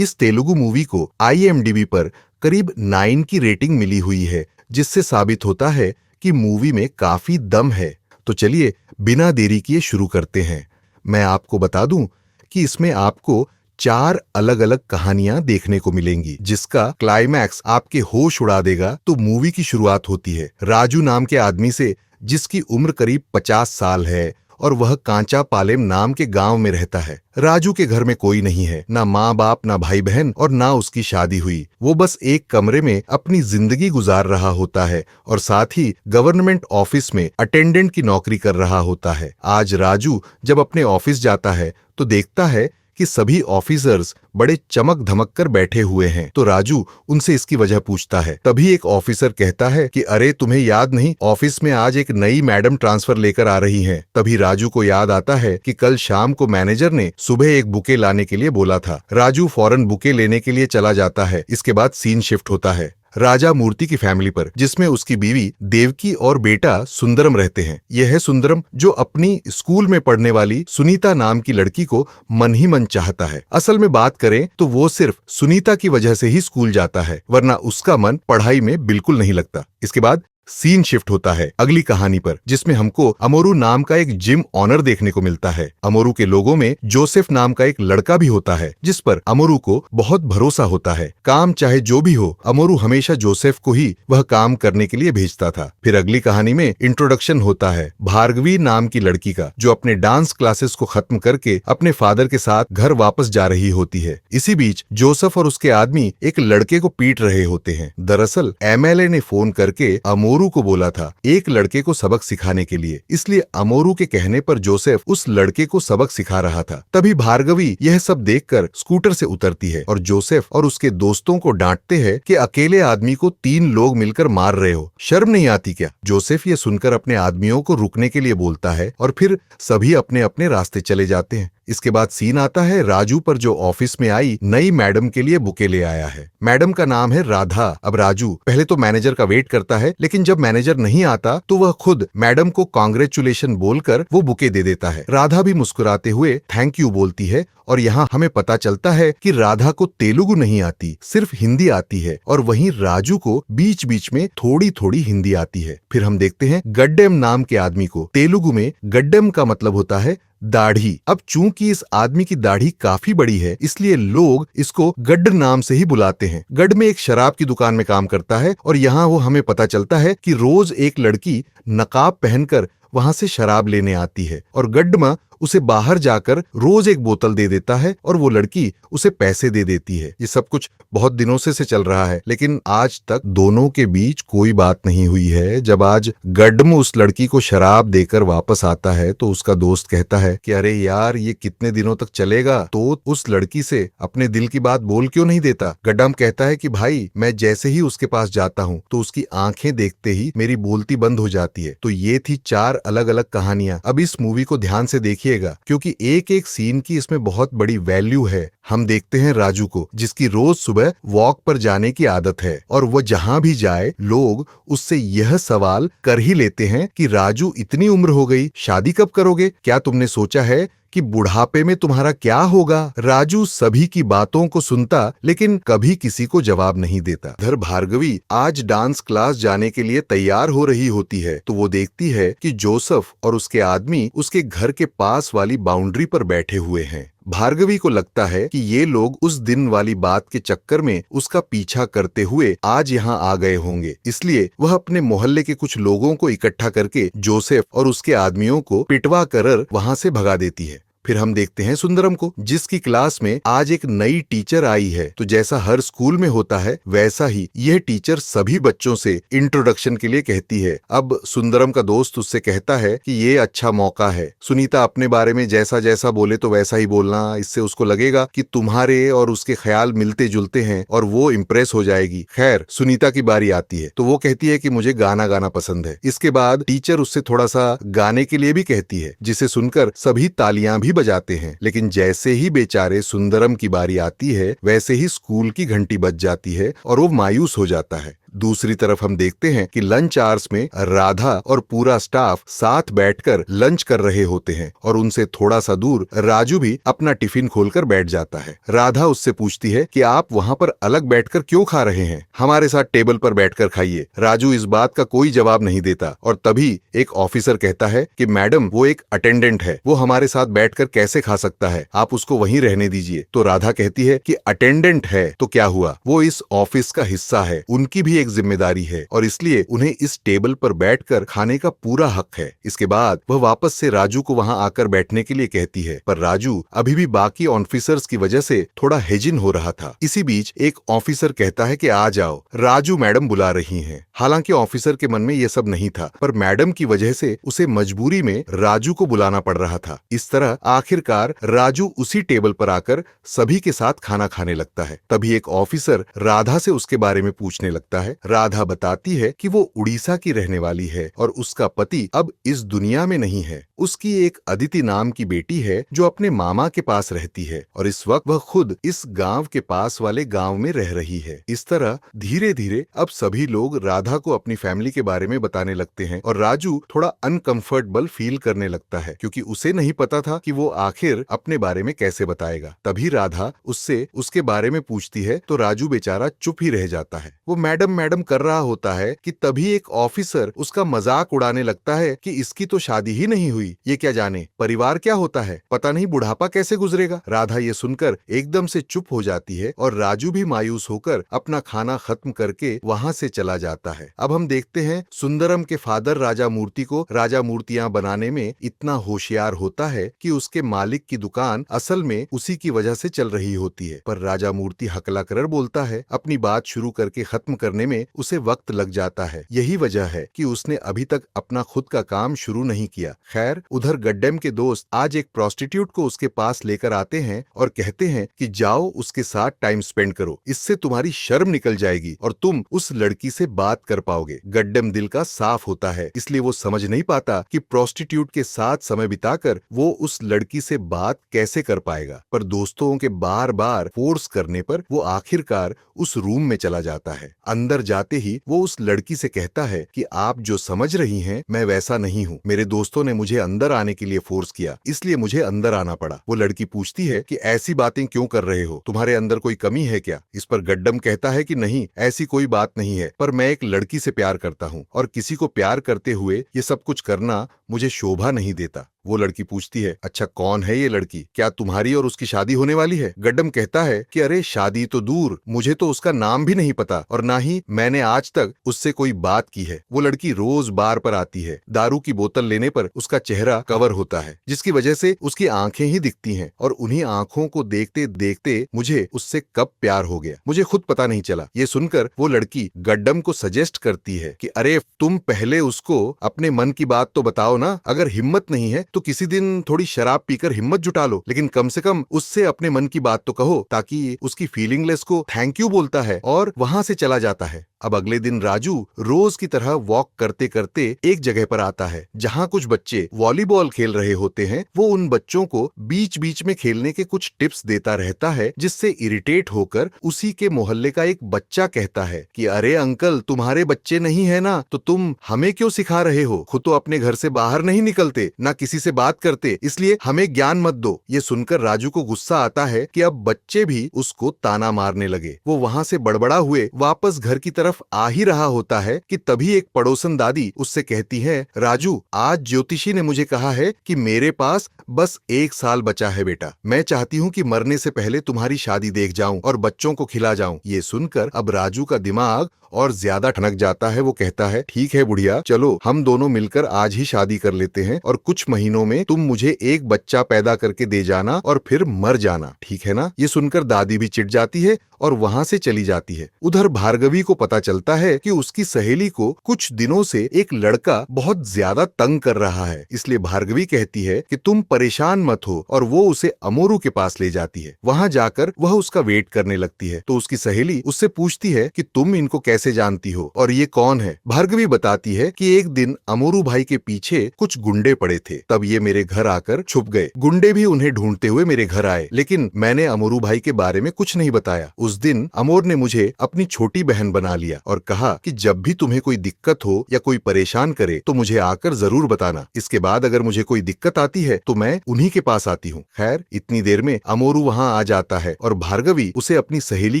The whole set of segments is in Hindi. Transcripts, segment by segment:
इस तेलुगु मूवी को IMDb पर करीब 9 की रेटिंग मिली हुई है, जिससे साबित होता है कि मूवी में काफी दम है। तो चलिए बिना देरी किए शुरू करते हैं। मैं आपको बता दूं कि इसमें आपको 4 अलग-अलग कहानियां देखने को मिलेंगी, जिसका क्लाइमैक्स आपके होश उड़ा देगा। तो मूवी की शुरुआत होती है राजू नाम के आदमी से, जिसकी उम्र करीब 50 साल है और वह कांचा पालेम नाम के गांव में रहता है। राजू के घर में कोई नहीं है, ना माँ बाप, ना भाई बहन और ना उसकी शादी हुई। वो बस एक कमरे में अपनी जिंदगी गुजार रहा होता है और साथ ही गवर्नमेंट ऑफिस में अटेंडेंट की नौकरी कर रहा होता है। आज राजू जब अपने ऑफिस जाता है तो देखता है कि सभी ऑफिसर्स बड़े चमक धमक कर बैठे हुए हैं। तो राजू उनसे इसकी वजह पूछता है। तभी एक ऑफिसर कहता है कि अरे तुम्हें याद नहीं, ऑफिस में आज एक नई मैडम ट्रांसफर लेकर आ रही हैं। तभी राजू को याद आता है कि कल शाम को मैनेजर ने सुबह एक बुके लाने के लिए बोला था। राजू फौरन बुके लेने के लिए चला जाता है। इसके बाद सीन शिफ्ट होता है राजा मूर्ति की फैमिली पर, जिसमें उसकी बीवी देवकी और बेटा सुंदरम रहते हैं। यह है सुंदरम जो अपनी स्कूल में पढ़ने वाली सुनीता नाम की लड़की को मन ही मन चाहता है। असल में बात करें तो वो सिर्फ सुनीता की वजह से ही स्कूल जाता है, वरना उसका मन पढ़ाई में बिल्कुल नहीं लगता। इसके बाद सीन शिफ्ट होता है अगली कहानी पर, जिसमें हमको अमोरू नाम का एक जिम ऑनर देखने को मिलता है। अमोरू के लोगों में जोसेफ नाम का एक लड़का भी होता है, जिस पर अमोरू को बहुत भरोसा होता है। काम चाहे जो भी हो, अमोरू हमेशा जोसेफ को ही वह काम करने के लिए भेजता था। फिर अगली कहानी में इंट्रोडक्शन होता है भार्गवी नाम की लड़की का, जो अपने डांस क्लासेस को खत्म करके अपने फादर के साथ घर वापस जा रही होती है। इसी बीच जोसेफ और उसके आदमी एक लड़के को पीट रहे होते हैं। दरअसल MLA ने फोन करके अमोरू को बोला था एक लड़के को सबक सिखाने के लिए, इसलिए अमोरू के कहने पर जोसेफ उस लड़के को सबक सिखा रहा था। तभी भार्गवी यह सब देखकर स्कूटर से उतरती है और जोसेफ और उसके दोस्तों को डांटते हैं कि अकेले आदमी को 3 लोग मिलकर मार रहे हो, शर्म नहीं आती क्या? जोसेफ ये सुनकर अपने आदमियों को रुकने के लिए बोलता है और फिर सभी अपने अपने रास्ते चले जाते हैं। इसके बाद सीन आता है राजू पर, जो ऑफिस में आई नई मैडम के लिए बुके ले आया है। मैडम का नाम है राधा। अब राजू पहले तो मैनेजर का वेट करता है, लेकिन जब मैनेजर नहीं आता तो वह खुद मैडम को कांग्रेचुलेशन बोलकर वो बुके दे देता है। राधा भी मुस्कुराते हुए थैंक यू बोलती है और यहाँ हमें पता चलता है कि राधा को तेलुगु नहीं आती, सिर्फ हिंदी आती है, और वहीं राजू को बीच बीच में थोड़ी थोड़ी हिंदी आती है। फिर हम देखते हैं गड्डेम नाम के आदमी को। तेलुगु में गड्डेम का मतलब होता है दाढ़ी। अब चूंकि इस आदमी की दाढ़ी काफी बड़ी है, इसलिए लोग इसको गड्ड नाम से ही बुलाते हैं। गड्ड में एक शराब की दुकान में काम करता है और यहाँ वो हमें पता चलता है कि रोज एक लड़की नकाब पहनकर वहां से शराब लेने आती है और गड्डमा उसे बाहर जाकर रोज एक बोतल दे देता है और वो लड़की उसे पैसे दे देती है। ये सब कुछ बहुत दिनों से चल रहा है, लेकिन आज तक दोनों के बीच कोई बात नहीं हुई है। जब आज गड्डम उस लड़की को शराब देकर वापस आता है तो उसका दोस्त कहता है कि अरे यार, ये कितने दिनों तक चलेगा, तो उस लड़की से अपने दिल की बात बोल क्यों नहीं देता? गड्डम कहता है कि भाई, मैं जैसे ही उसके पास जाता हूँ तो उसकी आंखें देखते ही मेरी बोलती बंद हो जाती है। तो ये थी 4 अलग अलग कहानियां। अब इस मूवी को ध्यान से देखिए, क्योंकि एक एक सीन की इसमें बहुत बड़ी वैल्यू है। हम देखते हैं राजू को, जिसकी रोज सुबह वॉक पर जाने की आदत है और वो जहां भी जाए लोग उससे यह सवाल कर ही लेते हैं कि राजू, इतनी उम्र हो गई, शादी कब करोगे? क्या तुमने सोचा है कि बुढ़ापे में तुम्हारा क्या होगा? राजू सभी की बातों को सुनता, लेकिन कभी किसी को जवाब नहीं देता। इधर भार्गवी आज डांस क्लास जाने के लिए तैयार हो रही होती है तो वो देखती है कि जोसेफ और उसके आदमी उसके घर के पास वाली बाउंड्री पर बैठे हुए हैं। भार्गवी को लगता है कि ये लोग उस दिन वाली बात के चक्कर में उसका पीछा करते हुए आज यहाँ आ गए होंगे, इसलिए वह अपने मोहल्ले के कुछ लोगों को इकट्ठा करके जोसेफ और उसके आदमियों को पिटवा कर वहां से भगा देती है। फिर हम देखते हैं सुंदरम को, जिसकी क्लास में आज एक नई टीचर आई है। तो जैसा हर स्कूल में होता है, वैसा ही यह टीचर सभी बच्चों से इंट्रोडक्शन के लिए कहती है। अब सुंदरम का दोस्त उससे कहता है कि ये अच्छा मौका है, सुनीता अपने बारे में जैसा जैसा बोले तो वैसा ही बोलना, इससे उसको लगेगा कि तुम्हारे और उसके ख्याल मिलते जुलते हैं और वो इम्प्रेस हो जाएगी। खैर, सुनीता की बारी आती है तो वो कहती है कि मुझे गाना गाना पसंद है। इसके बाद टीचर उससे थोड़ा सा गाने के लिए भी कहती है, जिसे सुनकर सभी तालियां भी बजाते हैं। लेकिन जैसे ही बेचारे सुंदरम की बारी आती है, वैसे ही स्कूल की घंटी बज जाती है और वो मायूस हो जाता है। दूसरी तरफ हम देखते हैं कि लंच आवर्स में राधा और पूरा स्टाफ साथ बैठकर लंच कर रहे होते हैं और उनसे थोड़ा सा दूर राजू भी अपना टिफिन खोलकर बैठ जाता है। राधा उससे पूछती है कि आप वहां पर अलग बैठकर क्यों खा रहे हैं, हमारे साथ टेबल पर बैठकर खाइए। राजू इस बात का कोई जवाब नहीं देता और तभी एक ऑफिसर कहता है कि मैडम वो एक अटेंडेंट है, वो हमारे साथ बैठकर कैसे खा सकता है, आप उसको वहीं रहने दीजिए। तो राधा कहती है कि अटेंडेंट है तो क्या हुआ, वो इस ऑफिस का हिस्सा है, उनकी भी एक जिम्मेदारी है और इसलिए उन्हें इस टेबल पर बैठकर खाने का पूरा हक है। इसके बाद वह वापस से राजू को वहां आकर बैठने के लिए कहती है, पर राजू अभी भी बाकी ऑफिसर्स की वजह से थोड़ा हेजिन हो रहा था। इसी बीच एक ऑफिसर कहता है कि आ जाओ, राजू मैडम बुला रही हैं। हालांकि ऑफिसर के मन में यह सब नहीं था, पर मैडम की वजह से उसे मजबूरी में राजू को बुलाना पड़ रहा था। इस तरह आखिरकार राजू उसी टेबल पर आकर सभी के साथ खाना खाने लगता है। तभी एक ऑफिसर राधा से उसके बारे में पूछने लगता है। राधा बताती है कि वो उड़ीसा की रहने वाली है और उसका पति अब इस दुनिया में नहीं है। उसकी एक अदिति नाम की बेटी है जो अपने मामा के पास रहती है और इस वक्त वह खुद इस गांव के पास वाले गांव में रह रही है। इस तरह धीरे धीरे अब सभी लोग राधा को अपनी फैमिली के बारे में बताने लगते हैं और राजू थोड़ा अनकंफर्टेबल फील करने लगता है क्योंकि उसे नहीं पता था कि वो आखिर अपने बारे में कैसे बताएगा। तभी राधा उससे उसके बारे में पूछती है तो राजू बेचारा चुप ही रह जाता है। वो मैडम मैडम कर रहा होता है कि तभी एक ऑफिसर उसका मजाक उड़ाने लगता है कि इसकी तो शादी ही नहीं हुई, ये क्या जाने परिवार क्या होता है, पता नहीं बुढ़ापा कैसे गुजरेगा। राधा ये सुनकर एकदम से चुप हो जाती है और राजू भी मायूस होकर अपना खाना खत्म करके वहां से चला जाता है। अब हम देखते हैं सुंदरम के फादर राजा मूर्ति को राजा मूर्तियां बनाने में इतना होशियार होता है कि उसके मालिक की दुकान असल में उसी की वजह से चल रही होती है। पर राजा मूर्ति हकला कर बोलता है, अपनी बात शुरू करके खत्म करने में उसे वक्त लग जाता है। यही वजह है कि उसने अभी तक अपना खुद का काम शुरू नहीं किया। खैर उधर गड्डेम के दोस्त आज एक प्रोस्टिट्यूट को उसके पास लेकर आते हैं और कहते हैं कि जाओ उसके साथ टाइम स्पेंड करो, इससे तुम्हारी शर्म निकल जाएगी और तुम उस लड़की से बात कर पाओगे। गड्डेम दिल का साफ होता है, इसलिए वो समझ नहीं पाता कि प्रोस्टिट्यूट के साथ समय बिताकर वो उस लड़की से बात कैसे कर पाएगा। पर दोस्तों के बार बार फोर्स करने पर वो आखिरकार उस रूम में चला जाता है। अंदर जाते ही वो उस लड़की से कहता है कि आप जो समझ रही हैं मैं वैसा नहीं हूँ, मेरे दोस्तों ने मुझे अंदर आने के लिए फोर्स किया, इसलिए मुझे अंदर आना पड़ा। वो लड़की पूछती है कि ऐसी बातें क्यों कर रहे हो, तुम्हारे अंदर कोई कमी है क्या। इस पर गड्डम कहता है कि नहीं, ऐसी कोई बात नहीं है, पर मैं एक लड़की से प्यार करता हूँ और किसी को प्यार करते हुए ये सब कुछ करना मुझे शोभा नहीं देता। वो लड़की पूछती है, अच्छा कौन है ये लड़की, क्या तुम्हारी और उसकी शादी होने वाली है। गड्डम कहता है कि अरे शादी तो दूर, मुझे तो उसका नाम भी नहीं पता और ना ही मैंने आज तक उससे कोई बात की है। वो लड़की रोज बार पर आती है, दारू की बोतल लेने पर उसका चेहरा कवर होता है जिसकी वजह से उसकी आंखें ही दिखती हैं और उन्हीं आंखों को देखते देखते मुझे उससे कब प्यार हो गया मुझे खुद पता नहीं चला। ये सुनकर वो लड़की गड्डम को सजेस्ट करती है कि अरे तुम पहले उसको अपने मन की बात तो बताओ ना, अगर हिम्मत नहीं है तो किसी दिन थोड़ी शराब पीकर हिम्मत जुटा लो, लेकिन कम से कम उससे अपने मन की बात तो कहो। ताकि उसकी फीलिंगलेस को थैंक यू बोलता है और वहां से चला जाता है। अब अगले दिन राजू रोज की तरह वॉक करते करते एक जगह पर आता है जहां कुछ बच्चे वॉलीबॉल खेल रहे होते हैं। वो उन बच्चों को बीच बीच में खेलने के कुछ टिप्स देता रहता है, जिससे इरिटेट होकर उसी के मोहल्ले का एक बच्चा कहता है कि अरे अंकल तुम्हारे बच्चे नहीं है ना, तो तुम हमें क्यों सिखा रहे हो, खुद तो अपने घर से बाहर नहीं निकलते, ना किसी से बात करते, इसलिए हमें ज्ञान मत दो। ये सुनकर राजू को गुस्सा आता है कि अब बच्चे भी उसको ताना मारने लगे। वो वहां से बड़बड़ा हुए वापस घर की तरफ आ ही रहा होता है कि तभी एक पड़ोसन दादी उससे कहती है, राजू आज ज्योतिषी ने मुझे कहा है कि मेरे पास बस 1 साल बचा है बेटा, मैं चाहती हूँ कि मरने से पहले तुम्हारी शादी देख जाऊं और बच्चों को खिला जाऊं। ये सुनकर अब राजू का दिमाग और ज्यादा ठनक जाता है। वो कहता है, ठीक है बुढ़िया, चलो हम दोनों मिलकर आज ही शादी कर लेते हैं और कुछ महीनों में तुम मुझे एक बच्चा पैदा करके दे जाना और फिर मर जाना, ठीक है ना। ये सुनकर दादी भी चिढ़ जाती है और वहां से चली जाती है। उधर भार्गवी को पता चलता है कि उसकी सहेली को कुछ दिनों से एक लड़का बहुत ज्यादा तंग कर रहा है, इसलिए भार्गवी कहती है कि तुम परेशान मत हो और वो उसे अमोरू के पास ले जाती है। वहां जाकर वह उसका वेट करने लगती है तो उसकी सहेली उससे पूछती है कि तुम इनको कैसे जानती हो और ये कौन है। भार्गवी बताती है कि एक दिन अमोरू भाई के पीछे कुछ गुंडे पड़े थे, तब ये मेरे घर आकर छुप गए। गुंडे भी उन्हें ढूंढते हुए मेरे घर आए, लेकिन मैंने अमोरू भाई के बारे में कुछ नहीं बताया। उस दिन अमोर ने मुझे अपनी छोटी बहन बना लिया। लिया और कहा कि जब भी तुम्हें कोई दिक्कत हो या कोई परेशान करे तो मुझे आकर जरूर बताना। इसके बाद अगर मुझे कोई दिक्कत आती है तो मैं उन्हीं के पास आती हूँ। खैर इतनी देर में अमोरू वहाँ आ जाता है और भार्गवी उसे अपनी सहेली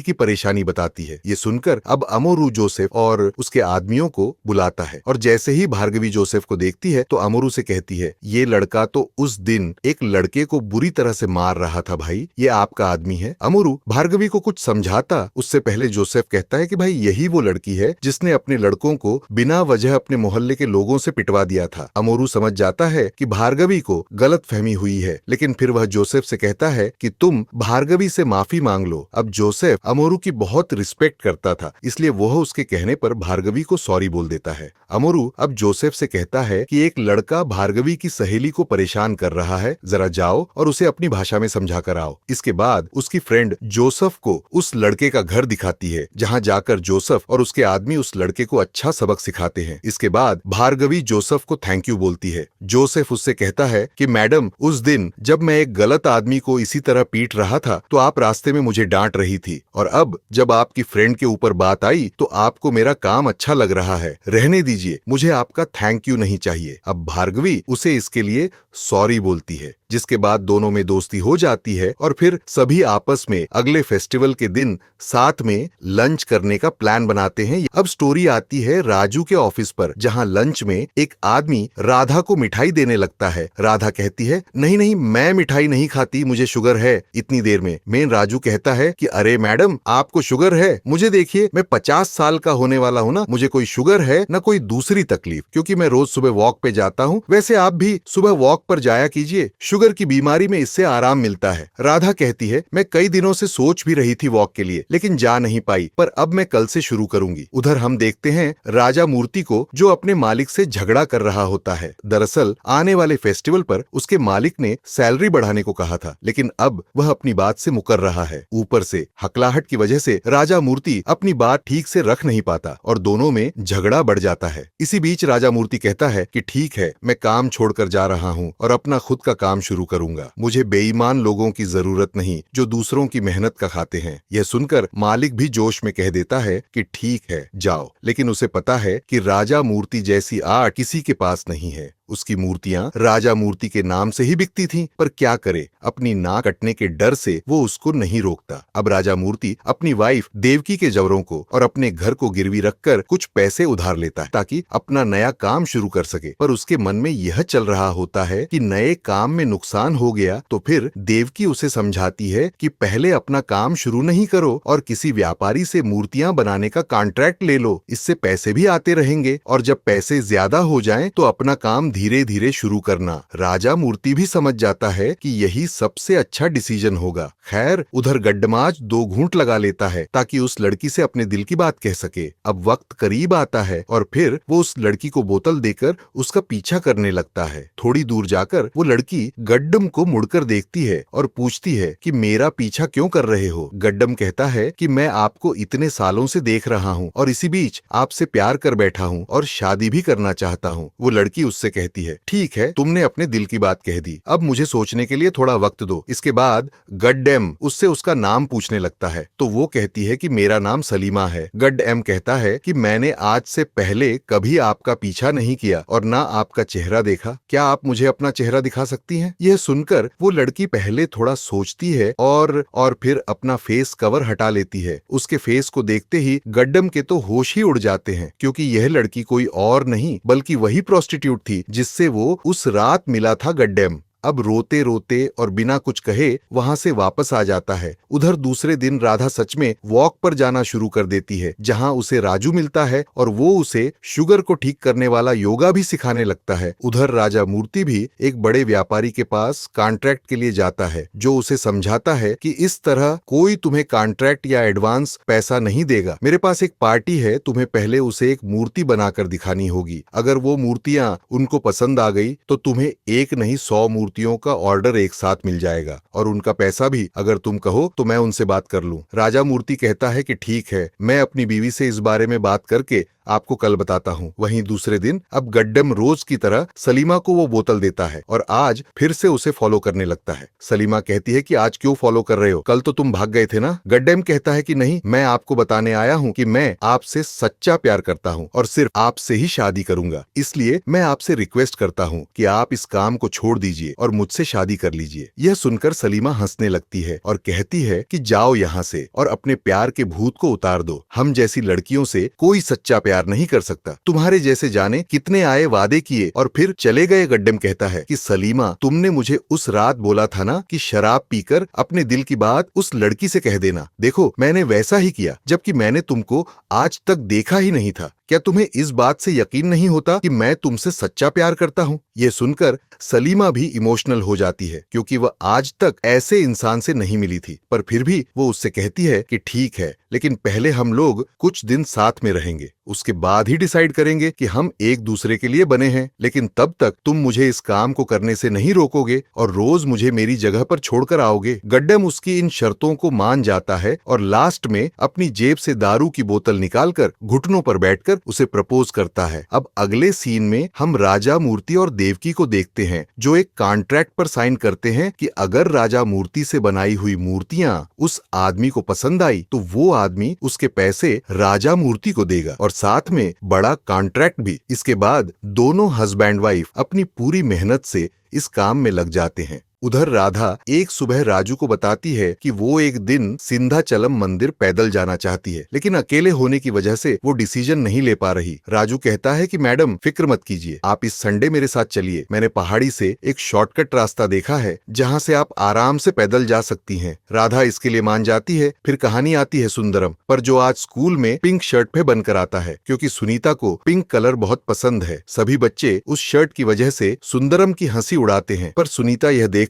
की परेशानी बताती है। ये सुनकर अब अमोरू जोसेफ और उसके आदमियों को बुलाता है और जैसे ही भार्गवी जोसेफ को देखती है तो अमोरू से कहती है, ये लड़का तो उस दिन एक लड़के को बुरी तरह से मार रहा था भाई, ये आपका आदमी है। अमोरू भार्गवी को कुछ समझाता उससे पहले जोसेफ कहता है कि भाई यही वो लड़की है जिसने अपने लड़कों को बिना वजह अपने मोहल्ले के लोगों से पिटवा दिया था। अमोरू समझ जाता है कि भार्गवी को गलत फहमी हुई है, लेकिन फिर वह जोसेफ से कहता है कि तुम भार्गवी से माफी मांग लो। अब जोसेफ अमोरू की बहुत रिस्पेक्ट करता था, इसलिए वह उसके कहने पर भार्गवी को सॉरी बोल देता है। अमोरू अब जोसेफ से कहता है कि एक लड़का भार्गवी की सहेली को परेशान कर रहा है, जरा जाओ और उसे अपनी भाषा में समझा कर आओ। इसके बाद उसकी फ्रेंड जोसेफ को उस लड़के का घर दिखाती है, जहां जाकर जोसेफ और उसके आदमी उस लड़के को अच्छा सबक सिखाते हैं। इसके बाद भार्गवी जोसेफ को थैंक यू बोलती है। जोसेफ उससे कहता है कि मैडम, उस दिन जब मैं एक गलत आदमी को इसी तरह पीट रहा था तो आप रास्ते में मुझे डांट रही थी, और अब जब आपकी फ्रेंड के ऊपर बात आई तो आपको मेरा काम अच्छा लग रहा है। रहने दीजिए, मुझे आपका थैंक यू नहीं चाहिए। अब भार्गवी उसे इसके लिए सॉरी बोलती है, जिसके बाद दोनों में दोस्ती हो जाती है और फिर सभी आपस में अगले फेस्टिवल के दिन साथ में लंच करने का प्लान बनाते हैं। अब स्टोरी आती है राजू के ऑफिस पर, जहां लंच में एक आदमी राधा को मिठाई देने लगता है। राधा कहती है, नहीं नहीं, मैं मिठाई नहीं खाती, मुझे शुगर है। इतनी देर में मेन राजू कहता है कि अरे मैडम, आपको शुगर है? मुझे देखिए, मैं 50 साल का होने वाला हूँ ना, मुझे कोई शुगर है ना कोई दूसरी तकलीफ, क्योंकि मैं रोज सुबह वॉक पे जाता हूँ। वैसे आप भी सुबह वॉक पर जाया कीजिए, शुगर की बीमारी में इससे आराम मिलता है। राधा कहती है, मैं कई दिनों से सोच भी रही थी वॉक के लिए, लेकिन जा नहीं पाई, पर अब मैं कल से शुरू करूंगी। उधर हम देखते हैं राजा मूर्ति को, जो अपने मालिक से झगड़ा कर रहा होता है। दरअसल आने वाले फेस्टिवल पर उसके मालिक ने सैलरी बढ़ाने को कहा था, लेकिन अब वह अपनी बात से मुकर रहा है। ऊपर से हकलाहट की वजह से राजा मूर्ति अपनी बात ठीक से रख नहीं पाता और दोनों में झगड़ा बढ़ जाता है। इसी बीच राजा मूर्ति कहता है कि ठीक है, मैं काम छोड़कर जा रहा हूँ और अपना खुद का काम शुरू करूंगा। मुझे बेईमान लोगों की जरूरत नहीं जो दूसरों की मेहनत का खाते हैं। यह सुनकर मालिक भी जोश में कह देता है कि ठीक है, जाओ, लेकिन उसे पता है कि राजा मूर्ति जैसी आर्ट किसी के पास नहीं है। उसकी मूर्तियां राजा मूर्ति के नाम से ही बिकती थीं, पर क्या करे, अपनी नाक कटने के डर से वो उसको नहीं रोकता। अब राजा मूर्ति अपनी वाइफ देवकी के जबरों को और अपने घर को गिरवी रखकर कुछ पैसे उधार लेता है ताकि अपना नया काम शुरू कर सके, पर उसके मन में यह चल रहा होता है कि नए काम में नुकसान हो गया तो फिर देवकी उसे समझाती है कि पहले अपना काम शुरू नहीं करो और किसी व्यापारी से मूर्तियां बनाने का कॉन्ट्रैक्ट ले लो, इससे पैसे भी आते रहेंगे और जब पैसे ज्यादा हो जाएं तो अपना काम धीरे धीरे शुरू करना। राजा मूर्ति भी समझ जाता है कि यही सबसे अच्छा डिसीजन होगा। खैर उधर गड्डमाज 2 घूंट लगा लेता है ताकि उस लड़की से अपने दिल की बात कह सके। अब वक्त करीब आता है और फिर वो उस लड़की को बोतल देकर उसका पीछा करने लगता है। थोड़ी दूर जाकर वो लड़की गड्डम को मुड़कर देखती है और पूछती है कि मेरा पीछा क्यों कर रहे हो? गड्डम कहता है कि मैं आपको इतने सालों से देख रहा हूँ और इसी बीच आपसे प्यार कर बैठा हूँ और शादी भी करना चाहता हूँ। वो लड़की उससे कहती है, ठीक है, तुमने अपने दिल की बात कह दी, अब मुझे सोचने के लिए थोड़ा वक्त दो। इसके बाद गड्डेम उससे उसका नाम पूछने लगता है, तो वो कहती है कि मेरा नाम सलीमा है। गड्डेम कहता है कि मैंने आज से पहले कभी आपका पीछा नहीं किया और ना आपका चेहरा देखा, क्या आप मुझे अपना चेहरा दिखा सकती हैं? यह सुनकर वो लड़की पहले थोड़ा सोचती है और फिर अपना फेस कवर हटा लेती है। उसके फेस को देखते ही गड्डम के तो होश ही उड़ जाते हैं, क्योंकि यह लड़की कोई और नहीं बल्कि वही प्रोस्टिट्यूट थी जिससे वो उस रात मिला था गड्डेम। अब रोते रोते और बिना कुछ कहे वहां से वापस आ जाता है। उधर दूसरे दिन राधा सच में वॉक पर जाना शुरू कर देती है, जहां उसे राजू मिलता है और वो उसे शुगर को ठीक करने वाला योगा भी सिखाने लगता है। उधर राजा मूर्ति भी एक बड़े व्यापारी के पास कॉन्ट्रैक्ट के लिए जाता है, जो उसे समझाता है कि इस तरह कोई तुम्हें कॉन्ट्रैक्ट या एडवांस पैसा नहीं देगा। मेरे पास एक पार्टी है, तुम्हें पहले उसे एक मूर्ति बनाकर दिखानी होगी। अगर वो मूर्तियां उनको पसंद आ गई तो तुम्हें एक नहीं 100 मूर्तियों का ऑर्डर एक साथ मिल जाएगा और उनका पैसा भी अगर तुम कहो तो मैं उनसे बात कर लूं। राजा मूर्ति कहता है कि ठीक है, मैं अपनी बीवी से इस बारे में बात करके आपको कल बताता हूँ। वहीं दूसरे दिन अब गड्डम रोज की तरह सलीमा को वो बोतल देता है और आज फिर से उसे फॉलो करने लगता है। सलीमा कहती है कि आज क्यों फॉलो कर रहे हो, कल तो तुम भाग गए थे ना। गड्डम कहता है कि नहीं, मैं आपको बताने आया हूँ कि मैं आपसे सच्चा प्यार करता हूँ और सिर्फ आपसे ही शादी करूंगा। इसलिए मैं आपसे रिक्वेस्ट करता हूँ कि आप इस काम को छोड़ दीजिए और मुझसे शादी कर लीजिए। यह सुनकर सलीमा हंसने लगती है और कहती है कि जाओ यहाँ से और अपने प्यार के भूत को उतार दो। हम जैसी लड़कियों से कोई सच्चा प्यार नहीं कर सकता। तुम्हारे जैसे जाने कितने आए, वादे किए और फिर चले गए। गड्डम कहता है कि सलीमा, तुमने मुझे उस रात बोला था ना कि शराब पीकर अपने दिल की बात उस लड़की से कह देना। देखो, मैंने वैसा ही किया, जबकि मैंने तुमको आज तक देखा ही नहीं था। क्या तुम्हें इस बात से यकीन नहीं होता कि मैं तुमसे सच्चा प्यार करता हूँ? ये सुनकर सलीमा भी इमोशनल हो जाती है, क्योंकि वह आज तक ऐसे इंसान से नहीं मिली थी। पर फिर भी वो उससे कहती है कि ठीक है, लेकिन पहले हम लोग कुछ दिन साथ में रहेंगे, उसके बाद ही डिसाइड करेंगे कि हम एक दूसरे के लिए बने हैं। लेकिन तब तक तुम मुझे इस काम को करने से नहीं रोकोगे और रोज मुझे मेरी जगह पर छोड़कर आओगे। गड्डम उसकी इन शर्तों को मान जाता है और लास्ट में अपनी जेब से दारू की बोतल निकालकर घुटनों पर बैठकर उसे प्रपोज करता है। अब अगले सीन में हम राजा मूर्ति और देवकी को देखते हैं, जो एक कॉन्ट्रैक्ट पर साइन करते हैं कि अगर राजा मूर्ति से बनाई हुई मूर्तियां उस आदमी को पसंद आई तो वो आदमी उसके पैसे राजा मूर्ति को देगा और साथ में बड़ा कॉन्ट्रैक्ट भी। इसके बाद दोनों हस्बैंड वाइफ अपनी पूरी मेहनत से इस काम में लग जाते हैं। उधर राधा एक सुबह राजू को बताती है कि वो एक दिन सिंधाचलम मंदिर पैदल जाना चाहती है, लेकिन अकेले होने की वजह से वो डिसीजन नहीं ले पा रही। राजू कहता है कि मैडम, फिक्र मत कीजिए, आप इस संडे मेरे साथ चलिए। मैंने पहाड़ी से एक शॉर्टकट रास्ता देखा है जहाँ से आप आराम से पैदल जा सकती हैं। राधा इसके लिए मान जाती है। फिर कहानी आती है सुंदरम पर, जो आज स्कूल में पिंक शर्ट पे बनकर आता है, क्योंकि सुनीता को पिंक कलर बहुत पसंद है। सभी बच्चे उस शर्ट की वजह से सुंदरम की हंसी उड़ाते हैं, पर सुनीता यह देखकर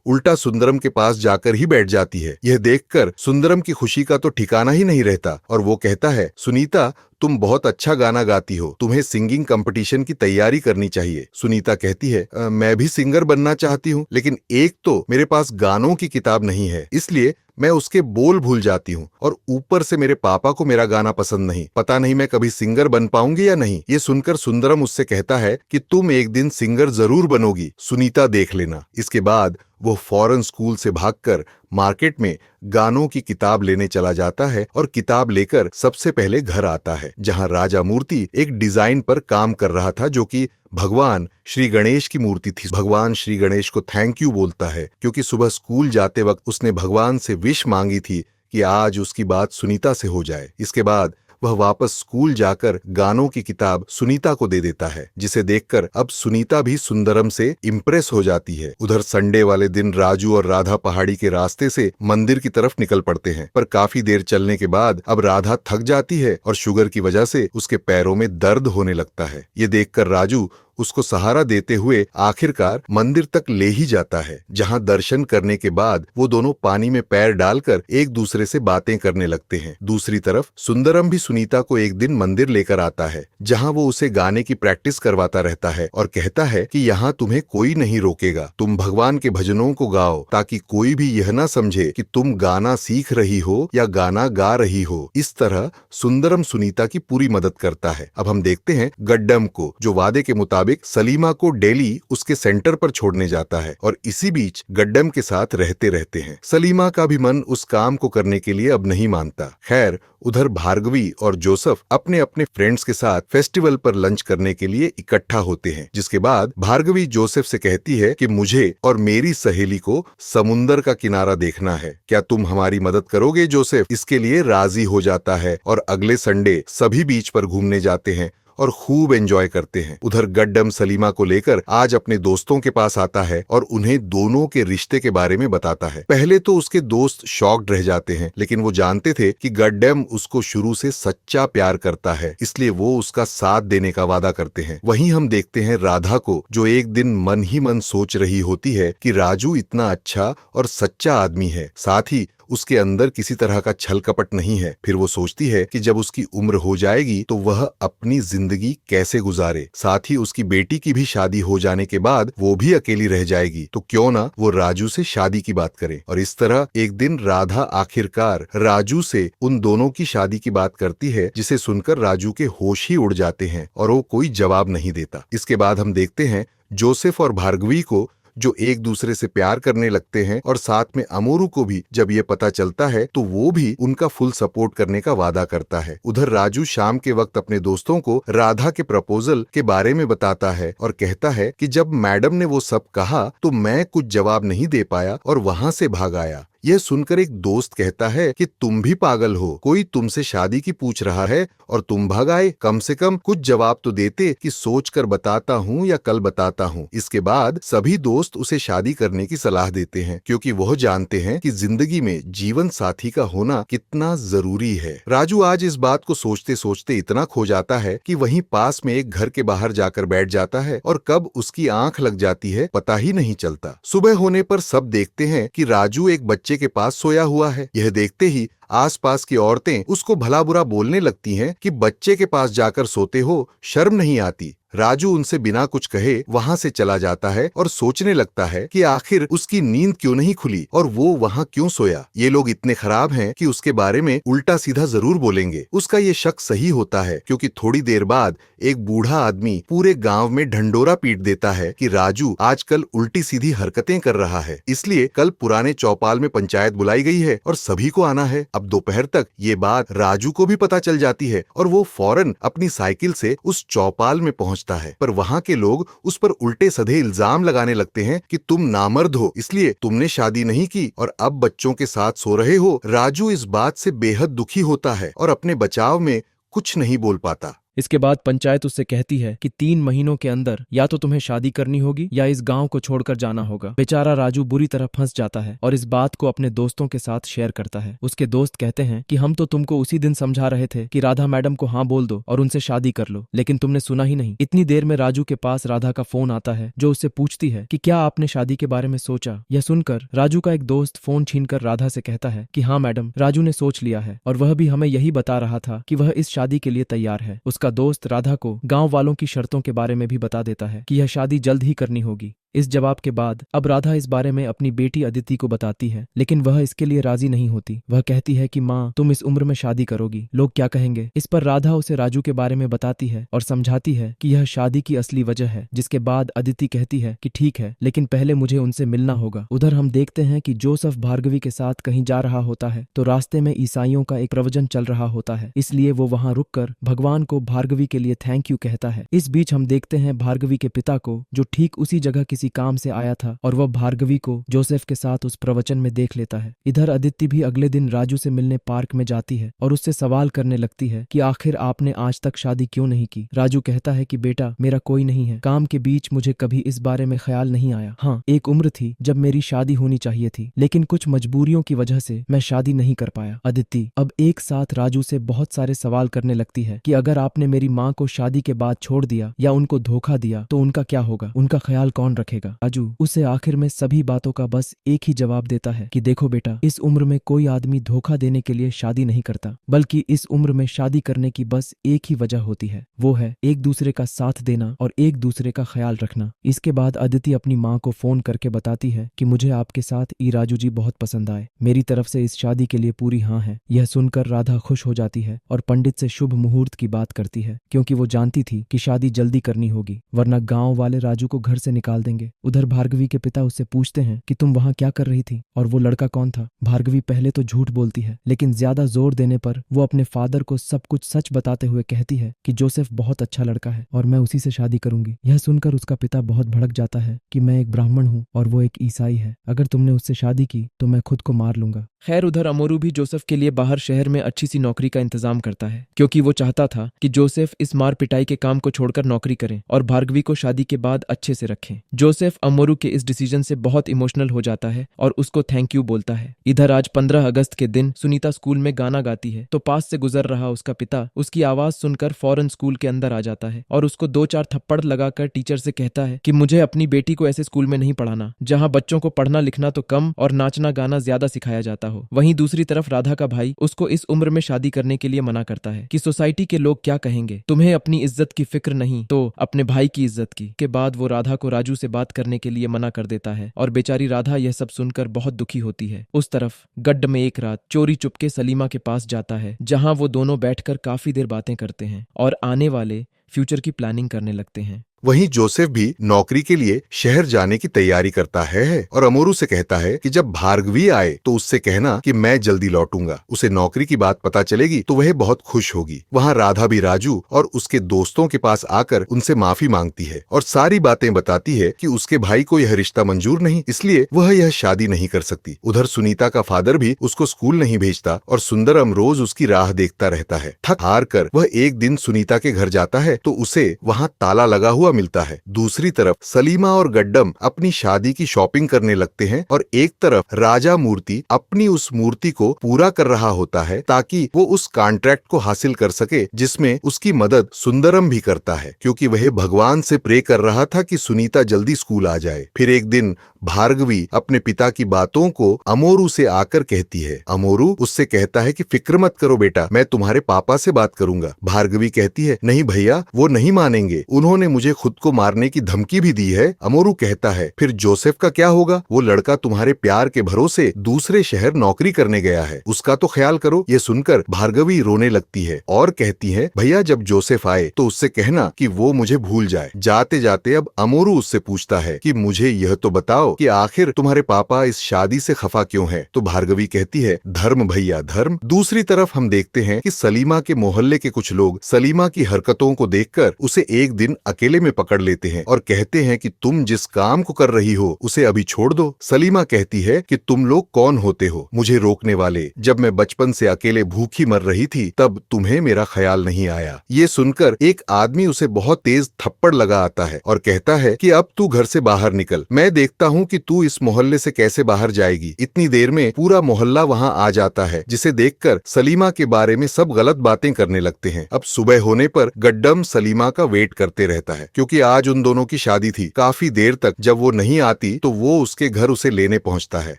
उल्टा सुंदरम के पास जाकर ही बैठ जाती है। यह देखकर सुंदरम की खुशी का तो ठिकाना ही नहीं रहता और वो कहता है, सुनीता, तुम बहुत अच्छा गाना गाती हो, तुम्हें सिंगिंग कंपटीशन की तैयारी करनी चाहिए। सुनीता कहती है, मैं भी सिंगर बनना चाहती हूँ, लेकिन एक तो मेरे पास गानों की किताब नहीं है, इसलिए मैं उसके बोल भूल जाती हूँ और ऊपर से मेरे पापा को मेरा गाना पसंद नहीं। पता नहीं मैं कभी सिंगर बन पाऊंगी या नहीं। ये सुनकर सुंदरम उससे कहता है कि तुम एक दिन सिंगर जरूर बनोगी, सुनीता देख लेना। इसके बाद वो फौरन स्कूल से भागकर मार्केट में गानों की किताब लेने चला जाता है और किताब लेकर सबसे पहले घर आता है, जहां राजा मूर्ति एक डिजाइन पर काम कर रहा था, जो कि भगवान श्री गणेश की मूर्ति थी। भगवान श्री गणेश को थैंक यू बोलता है, क्योंकि सुबह स्कूल जाते वक्त उसने भगवान से विश मांगी थी कि आज उसकी बात सुनीता से हो जाए। इसके बाद वह वापस स्कूल जाकर गानों की किताब सुनीता को दे देता है, जिसे देखकर अब सुनीता भी सुंदरम से इम्प्रेस हो जाती है। उधर संडे वाले दिन राजू और राधा पहाड़ी के रास्ते से मंदिर की तरफ निकल पड़ते हैं, पर काफी देर चलने के बाद अब राधा थक जाती है और शुगर की वजह से उसके पैरों में दर्द होने लगता है। ये देखकर राजू उसको सहारा देते हुए आखिरकार मंदिर तक ले ही जाता है, जहां दर्शन करने के बाद वो दोनों पानी में पैर डालकर एक दूसरे से बातें करने लगते हैं। दूसरी तरफ सुंदरम भी सुनीता को एक दिन मंदिर लेकर आता है, जहां वो उसे गाने की प्रैक्टिस करवाता रहता है और कहता है कि यहाँ तुम्हें कोई नहीं रोकेगा, तुम भगवान के भजनों को गाओ, ताकि कोई भी यह ना समझे कि तुम गाना सीख रही हो या गाना गा रही हो। इस तरह सुंदरम सुनीता की पूरी मदद करता है। अब हम देखते हैं गड्डम को, जो वादे के मुताबिक सलीमा को डेली उसके सेंटर पर छोड़ने जाता है और इसी बीच गड्डम के साथ रहते रहते हैं। सलीमा का भी मन उस काम को करने के लिए अब नहीं मानता। खैर, उधर भार्गवी और जोसेफ अपने अपने फ्रेंड्स के साथ फेस्टिवल पर लंच करने के लिए इकट्ठा होते हैं, जिसके बाद भार्गवी जोसेफ से कहती है कि मुझे और मेरी सहेली को समुंदर का किनारा देखना है, क्या तुम हमारी मदद करोगे जोसेफ? इसके लिए राजी हो जाता है और अगले संडे सभी बीच पर घूमने जाते हैं और खूब एंजॉय करते हैं। उधर गड्डम सलीमा को लेकर आज अपने दोस्तों के पास आता है और उन्हें दोनों के रिश्ते के बारे में बताता है। पहले तो उसके दोस्त शॉक्ड रह जाते हैं, लेकिन वो जानते थे कि गड्डम उसको शुरू से सच्चा प्यार करता है, इसलिए वो उसका साथ देने का वादा करते हैं। वहीं हम देखते हैं राधा को, जो एक दिन मन ही मन सोच रही होती है कि राजू इतना अच्छा और सच्चा आदमी है, साथ ही उसके अंदर किसी तरह का छल कपट नहीं है। फिर वो सोचती है कि जब उसकी उम्र हो जाएगी तो वह अपनी जिंदगी कैसे गुजारे। साथ ही उसकी बेटी की भी शादी हो जाने के बाद वो भी अकेली रह जाएगी, तो क्यों ना वो राजू से शादी की बात करे। और इस तरह एक दिन राधा आखिरकार राजू से उन दोनों की शादी की बात करती है, जिसे सुनकर राजू के होश ही उड़ जाते हैं और वो कोई जवाब नहीं देता। इसके बाद हम देखते हैं जोसेफ और भार्गवी को, जो एक दूसरे से प्यार करने लगते हैं, और साथ में अमोरू को भी जब ये पता चलता है तो वो भी उनका फुल सपोर्ट करने का वादा करता है। उधर राजू शाम के वक्त अपने दोस्तों को राधा के प्रपोजल के बारे में बताता है और कहता है कि जब मैडम ने वो सब कहा तो मैं कुछ जवाब नहीं दे पाया और वहां से भाग आया। यह सुनकर एक दोस्त कहता है कि तुम भी पागल हो, कोई तुमसे शादी की पूछ रहा है और तुम भाग आए। कम से कम कुछ जवाब तो देते कि सोच कर बताता हूँ या कल बताता हूँ। इसके बाद सभी दोस्त उसे शादी करने की सलाह देते हैं, क्योंकि वह जानते हैं कि जिंदगी में जीवन साथी का होना कितना जरूरी है। राजू आज इस बात को सोचते सोचते इतना खो जाता है कि वहीं पास में एक घर के बाहर जाकर बैठ जाता है और कब उसकी आंख लग जाती है पता ही नहीं चलता। सुबह होने पर सब देखते हैं कि राजू एक बच्चे के पास सोया हुआ है। यह देखते ही आसपास की औरतें उसको भला बुरा बोलने लगती हैं कि बच्चे के पास जाकर सोते हो, शर्म नहीं आती। राजू उनसे बिना कुछ कहे वहां से चला जाता है और सोचने लगता है कि आखिर उसकी नींद क्यों नहीं खुली और वो वहां क्यों सोया। ये लोग इतने खराब हैं कि उसके बारे में उल्टा सीधा जरूर बोलेंगे। उसका ये शक सही होता है, क्योंकि थोड़ी देर बाद एक बूढ़ा आदमी पूरे गांव में ढंडोरा पीट देता है कि राजू आजकल उल्टी सीधी हरकतें कर रहा है, इसलिए कल पुराने चौपाल में पंचायत बुलाई गई है और सभी को आना है। अब दोपहर तक ये बात राजू को भी पता चल जाती है और वो फौरन अपनी साइकिल से उस चौपाल में पहुंचता है। पर वहां के लोग उस पर उल्टे सधे इल्जाम लगाने लगते हैं कि तुम नामर्द हो, इसलिए तुमने शादी नहीं की और अब बच्चों के साथ सो रहे हो। राजू इस बात से बेहद दुखी होता है और अपने बचाव में कुछ नहीं बोल पाता। इसके बाद पंचायत उससे कहती है कि 3 महीनों के अंदर या तो तुम्हें शादी करनी होगी या इस गांव को छोड़कर जाना होगा। बेचारा राजू बुरी तरह फंस जाता है और इस बात को अपने दोस्तों के साथ शेयर करता है। उसके दोस्त कहते हैं कि हम तो तुमको उसी दिन समझा रहे थे कि राधा मैडम को हाँ बोल दो और उनसे शादी कर लो, लेकिन तुमने सुना ही नहीं। इतनी देर में राजू के पास राधा का फोन आता है, जो उससे पूछती है कि क्या आपने शादी के बारे में सोचा। यह सुनकर राजू का एक दोस्त फोन छीनकर राधा से कहता है कि हाँ मैडम, राजू ने सोच लिया है और वह भी हमें यही बता रहा था कि वह इस शादी के लिए तैयार है। उसका दोस्त राधा को गांव वालों की शर्तों के बारे में भी बता देता है कि यह शादी जल्द ही करनी होगी। इस जवाब के बाद अब राधा इस बारे में अपनी बेटी अदिति को बताती है, लेकिन वह इसके लिए राजी नहीं होती। वह कहती है कि माँ, तुम इस उम्र में शादी करोगी, लोग क्या कहेंगे। इस पर राधा उसे राजू के बारे में बताती है और समझाती है कि यह शादी की असली वजह है। जिसके बाद अदिति कहती है कि ठीक है, लेकिन पहले मुझे उनसे मिलना होगा। उधर हम देखते हैं कि जोसेफ भार्गवी के साथ कहीं जा रहा होता है तो रास्ते में ईसाइयों का एक प्रवचन चल रहा होता है, इसलिए वो वहां रुककर भगवान को भार्गवी के लिए थैंक यू कहता है। इस बीच हम देखते हैं भार्गवी के पिता को, जो ठीक उसी जगह किसी काम से आया था और वह भार्गवी को जोसेफ के साथ उस प्रवचन में देख लेता है। इधर अदिति भी अगले दिन राजू से मिलने पार्क में जाती है और उससे सवाल करने लगती है कि आखिर आपने आज तक शादी क्यों नहीं की। राजू कहता है कि बेटा, मेरा कोई नहीं है, काम के बीच मुझे कभी इस बारे में ख्याल नहीं आया। हाँ, एक उम्र थी जब मेरी शादी होनी चाहिए थी, लेकिन कुछ मजबूरियों की वजह से मैं शादी नहीं कर पाया। अदिति अब एक साथ राजू से बहुत सारे सवाल करने लगती है कि अगर आपने मेरी माँ को शादी के बाद छोड़ दिया या उनको धोखा दिया तो उनका क्या होगा, उनका ख्याल कौन रखेगा। राजू उसे आखिर में सभी बातों का बस एक ही जवाब देता है कि देखो बेटा, इस उम्र में कोई आदमी धोखा देने के लिए शादी नहीं करता, बल्कि इस उम्र में शादी करने की बस एक ही वजह होती है, वो है एक दूसरे का साथ देना और एक दूसरे का ख्याल रखना। इसके बाद अदिति अपनी माँ को फोन करके बताती है कि मुझे आपके साथ ई राजू जी बहुत पसंद आए, मेरी तरफ से इस शादी के लिए पूरी हाँ है। यह सुनकर राधा खुश हो जाती है और पंडित से शुभ मुहूर्त की बात करती है, क्योंकि वो जानती थी कि शादी जल्दी करनी होगी, वरना गांव वाले राजू को घर से निकाल देंगे। उधर भार्गवी के पिता उससे पूछते हैं कि तुम वहां क्या कर रही थी और वो लड़का कौन था। भार्गवी पहले तो झूठ बोलती है, लेकिन ज्यादा जोर देने पर वो अपने फादर को सब कुछ सच बताते हुए कहती है कि जोसेफ बहुत अच्छा लड़का है और मैं उसी से शादी करूंगी। यह सुनकर उसका पिता बहुत भड़क जाता है कि मैं एक ब्राह्मण हूँ और वो एक ईसाई है, अगर तुमने उससे शादी की तो मैं खुद को मार लूंगा। खैर, उधर अमोरू भी जोसेफ के लिए बाहर शहर में अच्छी सी नौकरी का इंतजाम करता है, क्योंकि वो चाहता था कि जोसेफ इस मार पिटाई के काम को छोड़कर नौकरी करें और भार्गवी को शादी के बाद अच्छे से रखें। जो जोसेफ अमोरू के इस डिसीजन से बहुत इमोशनल हो जाता है और उसको थैंक यू बोलता है। इधर आज 15 अगस्त के दिन सुनीता स्कूल में गाना गाती है तो पास से गुजर रहा उसका पिता उसकी आवाज सुनकर फौरन स्कूल के अंदर आ जाता है और उसको 2-4 थप्पड़ लगाकर टीचर से कहता है कि मुझे अपनी बेटी को ऐसे स्कूल में नहीं पढ़ाना जहां बच्चों को पढ़ना लिखना तो कम और नाचना गाना ज्यादा सिखाया जाता हो। वहीं दूसरी तरफ राधा का भाई उसको इस उम्र में शादी करने के लिए मना करता है कि सोसाइटी के लोग क्या कहेंगे, तुम्हें अपनी इज्जत की फिक्र नहीं तो अपने भाई की इज्जत की। के बाद वो राधा को राजू से बात करने के लिए मना कर देता है और बेचारी राधा यह सब सुनकर बहुत दुखी होती है। उस तरफ गड्ढ में एक रात चोरी चुपके सलीमा के पास जाता है जहां वो दोनों बैठकर काफी देर बातें करते हैं और आने वाले फ्यूचर की प्लानिंग करने लगते हैं। वहीं जोसेफ भी नौकरी के लिए शहर जाने की तैयारी करता है और अमोरू से कहता है कि जब भार्गवी आए तो उससे कहना कि मैं जल्दी लौटूंगा। उसे नौकरी की बात पता चलेगी तो वह बहुत खुश होगी। वहां राधा भी राजू और उसके दोस्तों के पास आकर उनसे माफी मांगती है और सारी बातें बताती है कि उसके भाई को यह रिश्ता मंजूर नहीं, इसलिए वह यह शादी नहीं कर सकती। उधर सुनीता का फादर भी उसको स्कूल नहीं भेजता और सुंदरम रोज उसकी राह देखता रहता है। थक हार कर वह एक दिन सुनीता के घर जाता है तो उसे वहां ताला लगा हुआ मिलता है। दूसरी तरफ सलीमा और गड्डम अपनी शादी की शॉपिंग करने लगते हैं और एक तरफ राजा मूर्ति अपनी उस मूर्ति को पूरा कर रहा होता है ताकि वो उस कॉन्ट्रैक्ट को हासिल कर सके जिसमें उसकी मदद सुंदरम भी करता है, क्योंकि वह भगवान से प्रे कर रहा था कि सुनीता जल्दी स्कूल आ जाए। फिर एक दिन भार्गवी अपने पिता की बातों को अमोरू से आकर कहती है। अमोरू उससे कहता है कि फिक्र मत करो बेटा, मैं तुम्हारे पापा से बात करूंगा। भार्गवी कहती है नहीं भैया, वो नहीं मानेंगे, उन्होंने मुझे खुद को मारने की धमकी भी दी है। अमोरू कहता है फिर जोसेफ का क्या होगा, वो लड़का तुम्हारे प्यार के भरोसे दूसरे शहर नौकरी करने गया है, उसका तो ख्याल करो। ये सुनकर भार्गवी रोने लगती है और कहती है भैया जब जोसेफ आए तो उससे कहना कि वो मुझे भूल जाए। जाते जाते अब अमोरू उससे पूछता है कि मुझे यह तो बताओ कि आखिर तुम्हारे पापा इस शादी से खफा क्यों है। तो भार्गवी कहती है धर्म भैया धर्म। दूसरी तरफ हम देखते हैं कि सलीमा के मोहल्ले के कुछ लोग सलीमा की हरकतों को देखकर उसे एक दिन अकेले में पकड़ लेते हैं और कहते हैं कि तुम जिस काम को कर रही हो उसे अभी छोड़ दो। सलीमा कहती है कि तुम लोग कौन होते हो मुझे रोकने वाले, जब मैं बचपन से अकेले भूखी मर रही थी तब तुम्हें मेरा ख्याल नहीं आया। ये सुनकर एक आदमी उसे बहुत तेज थप्पड़ लगा आता है और कहता है कि अब तू घर से बाहर निकल, मैं देखता हूँ कि तू इस मोहल्ले से कैसे बाहर जाएगी। इतनी देर में पूरा मोहल्ला वहाँ आ जाता है, जिसे देखकर सलीमा के बारे में सब गलत बातें करने लगते हैं। अब सुबह होने पर गड्डम सलीमा का वेट करते रहता है क्योंकि आज उन दोनों की शादी थी। काफी देर तक जब वो नहीं आती तो वो उसके घर उसे लेने पहुंचता है।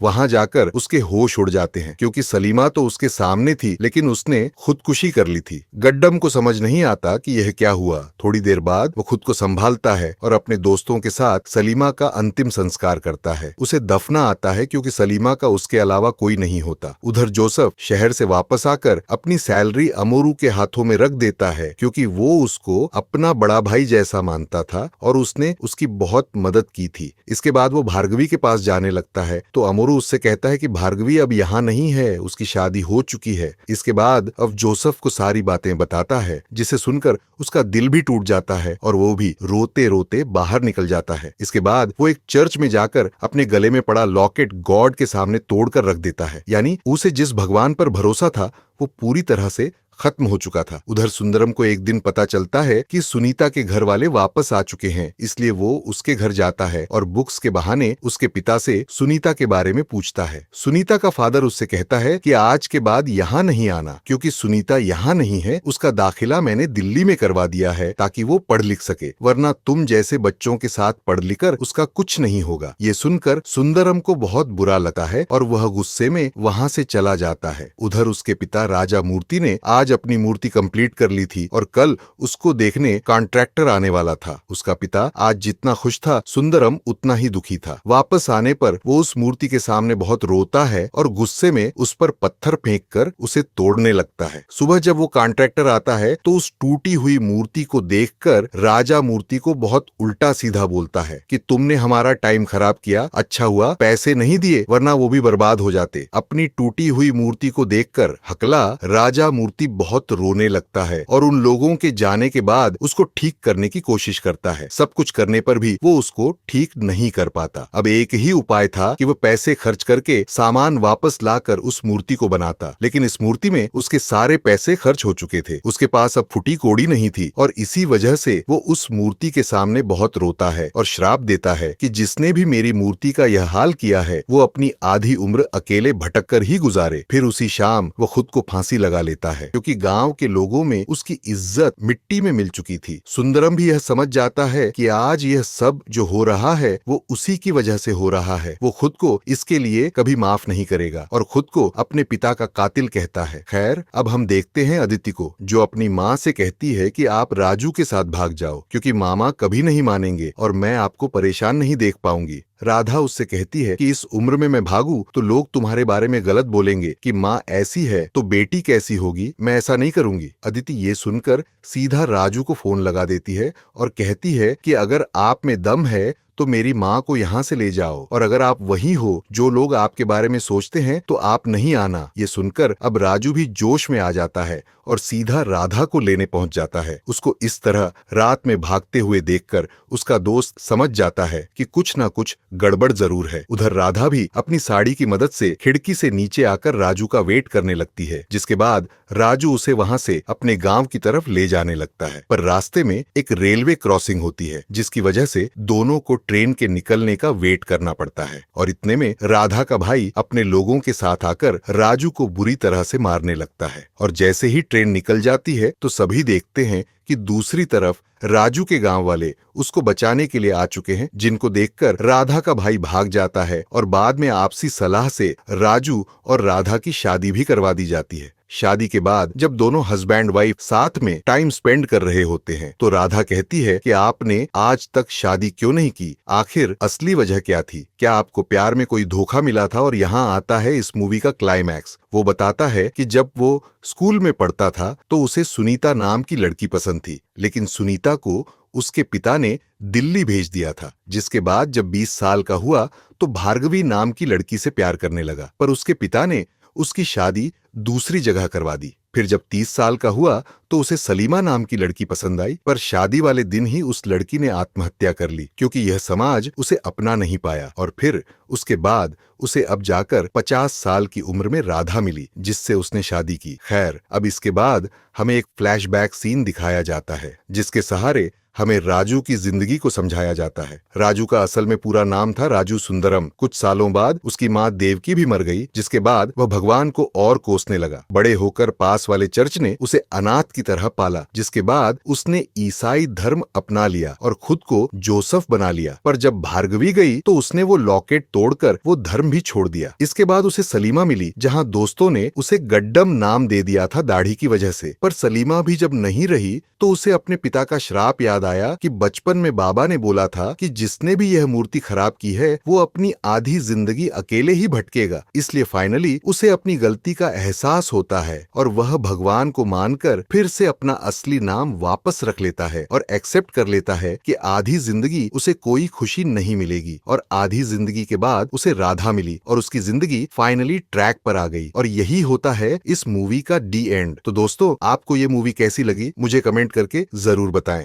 वहां जाकर उसके होश उड़ जाते हैं क्योंकि सलीमा तो उसके सामने थी लेकिन उसने खुदकुशी कर ली थी। गड्डम को समझ नहीं आता कि यह क्या हुआ। थोड़ी देर बाद वो खुद को संभालता है और अपने दोस्तों के साथ सलीमा का अंतिम संस्कार करता है। उसे दफना आता है क्योंकि सलीमा का उसके अलावा कोई नहीं होता। उधर जोसेफ शहर से वापस आकर अपनी सैलरी अमोरू के हाथों में रख देता है क्योंकि वो उसको अपना बड़ा भाई जैसा मानता था और उसने उसकी बहुत मदद की थी। इसके बाद वो भार्गवी के पास जाने लगता है तो अमोरू उससे कहता है कि भार्गवी अब यहाँ नहीं है, उसकी शादी हो चुकी है। इसके बाद अब जोसेफ को सारी बातें बताता है जिसे सुनकर उसका दिल भी टूट जाता है और वो भी रोते रोते बाहर निकल जाता है। इसके बाद वो एक चर्च में जाकर अपने गले में पड़ा लॉकेट गॉड के सामने तोड़कर रख देता है, यानी उसे जिस भगवान पर भरोसा था वो पूरी तरह से खत्म हो चुका था। उधर सुंदरम को एक दिन पता चलता है कि सुनीता के घर वाले वापस आ चुके हैं, इसलिए वो उसके घर जाता है और बुक्स के बहाने उसके पिता से सुनीता के बारे में पूछता है। सुनीता का फादर उससे कहता है कि आज के बाद यहाँ नहीं आना क्योंकि सुनीता यहाँ नहीं है, उसका दाखिला मैंने दिल्ली में करवा दिया है ताकि वो पढ़ लिख सके, वरना तुम जैसे बच्चों के साथ पढ़ लिखकर उसका कुछ नहीं होगा। ये सुनकर सुंदरम को बहुत बुरा लगता है और वह गुस्से में वहाँ से चला जाता है। उधर उसके पिता राजा मूर्ति ने आज अपनी मूर्ति कंप्लीट कर ली थी और कल उसको देखने कॉन्ट्रैक्टर आने वाला था। उसका पिता आज जितना खुश था सुंदरम उतना ही दुखी था। वापस आने पर वो उस मूर्ति के सामने बहुत रोता है और गुस्से में उस पर पत्थर फेंककर उसे तोड़ने लगता है। सुबह जब वो कॉन्ट्रैक्टर आता है तो उस टूटी हुई मूर्ति को देखकर राजा मूर्ति को बहुत उल्टा सीधा बोलता है कि तुमने हमारा टाइम खराब किया, अच्छा हुआ पैसे नहीं दिए वरना वो भी बर्बाद हो जाते। अपनी टूटी हुई मूर्ति को देखकर हकला राजा मूर्ति बहुत रोने लगता है और उन लोगों के जाने के बाद उसको ठीक करने की कोशिश करता है। सब कुछ करने पर भी वो उसको ठीक नहीं कर पाता। अब एक ही उपाय था कि वो पैसे खर्च करके सामान वापस लाकर उस मूर्ति को बनाता, लेकिन इस मूर्ति में उसके सारे पैसे खर्च हो चुके थे। उसके पास अब फुटी कौड़ी नहीं थी और इसी वजह से वो उस मूर्ति के सामने बहुत रोता है और श्राप देता है कि जिसने भी मेरी मूर्ति का यह हाल किया है वो अपनी आधी उम्र अकेले भटक कर ही गुजारे। फिर उसी शाम वो खुद को फांसी लगा लेता है, क्योंकि गांव के लोगों में उसकी इज्जत मिट्टी में मिल चुकी थी। सुंदरम भी यह समझ जाता है कि आज यह सब जो हो रहा है वो उसी की वजह से हो रहा है। वो खुद को इसके लिए कभी माफ नहीं करेगा और खुद को अपने पिता का कातिल कहता है। खैर, अब हम देखते हैं अदिति को, जो अपनी माँ से कहती है कि आप राजू के साथ भाग जाओ, क्योंकि मामा कभी नहीं मानेंगे और मैं आपको परेशान नहीं देख पाऊंगी। राधा उससे कहती है कि इस उम्र में मैं भागूं तो लोग तुम्हारे बारे में गलत बोलेंगे कि माँ ऐसी है तो बेटी कैसी होगी, मैं ऐसा नहीं करूंगी। अदिति ये सुनकर सीधा राजू को फोन लगा देती है और कहती है कि अगर आप में दम है तो मेरी माँ को यहाँ से ले जाओ, और अगर आप वही हो जो लोग आपके बारे में सोचते हैं तो आप नहीं आना। ये सुनकर अब राजू भी जोश में आ जाता है और सीधा राधा को लेने पहुंच जाता है। उसको इस तरह रात में भागते हुए देखकर उसका दोस्त समझ जाता है कि कुछ ना कुछ गड़बड़ जरूर है। उधर राधा भी अपनी साड़ी की मदद से खिड़की से नीचे आकर राजू का वेट करने लगती है, जिसके बाद राजू उसे वहां से अपने गांव की तरफ ले जाने लगता है। पर रास्ते में एक रेलवे क्रॉसिंग होती है, जिसकी वजह से दोनों को ट्रेन के निकलने का वेट करना पड़ता है। और इतने में राधा का भाई अपने लोगों के साथ आकर राजू को बुरी तरह से मारने लगता है। और जैसे ही ट्रेन निकल जाती है तो सभी देखते हैं कि दूसरी तरफ राजू के गांव वाले उसको बचाने के लिए आ चुके हैं, जिनको देखकर राधा का भाई भाग जाता है और बाद में आपसी सलाह से राजू और राधा की शादी भी करवा दी जाती है। शादी के बाद जब दोनों हस्बैंड वाइफ साथ में टाइम स्पेंड कर रहे होते हैं तो राधा कहती है कि आपने आज तक शादी क्यों नहीं की, आखिर असली वजह क्या थी, क्या आपको प्यार में कोई धोखा मिला था। और यहाँ आता है इस मूवी का क्लाइमैक्स। वो बताता है कि जब वो स्कूल में पढ़ता था तो उसे सुनीता नाम की लड़की पसंद थी, लेकिन सुनीता को उसके पिता ने दिल्ली भेज दिया था। जिसके बाद जब 20 साल का हुआ तो भार्गवी नाम की लड़की से प्यार करने लगा, पर उसके पिता ने उसकी शादी दूसरी जगह करवा दी। फिर जब 30 साल का हुआ तो उसे सलीमा नाम की लड़की पसंद आई, पर शादी वाले दिन ही उस लड़की ने आत्महत्या कर ली, क्योंकि यह समाज उसे अपना नहीं पाया। और फिर उसके बाद उसे अब जाकर 50 साल की उम्र में राधा मिली, जिससे उसने शादी की। खैर, अब इसके बाद हमें एक फ्लैशबैक सीन दिखाया जाता है, जिसके सहारे हमें राजू की जिंदगी को समझाया जाता है। राजू का असल में पूरा नाम था राजू सुंदरम। कुछ सालों बाद उसकी माँ देवकी भी मर गई, जिसके बाद वह भगवान को और कोसने लगा। बड़े होकर पास वाले चर्च ने उसे अनाथ की तरह पाला, जिसके बाद उसने ईसाई धर्म अपना लिया और खुद को जोसेफ बना लिया। पर जब भार्गवी गई तो उसने वो लॉकेट तोड़कर वो धर्म भी छोड़ दिया। इसके बाद उसे सलीमा मिली, जहाँ दोस्तों ने उसे गड्डम नाम दे दिया था दाढ़ी की वजह से। पर सलीमा भी जब नहीं रही तो उसे अपने पिता का श्राप याद आया कि बचपन में बाबा ने बोला था कि जिसने भी यह मूर्ति खराब की है वो अपनी आधी जिंदगी अकेले ही भटकेगा। इसलिए फाइनली उसे अपनी गलती का एहसास होता है और वह भगवान को मानकर फिर से अपना असली नाम वापस रख लेता है और एक्सेप्ट कर लेता है कि आधी जिंदगी उसे कोई खुशी नहीं मिलेगी। और आधी जिंदगी के बाद उसे राधा मिली और उसकी जिंदगी फाइनली ट्रैक पर आ गई। और यही होता है इस मूवी का डी एंड। तो दोस्तों, आपको ये मूवी कैसी लगी मुझे कमेंट करके जरूर बताएं।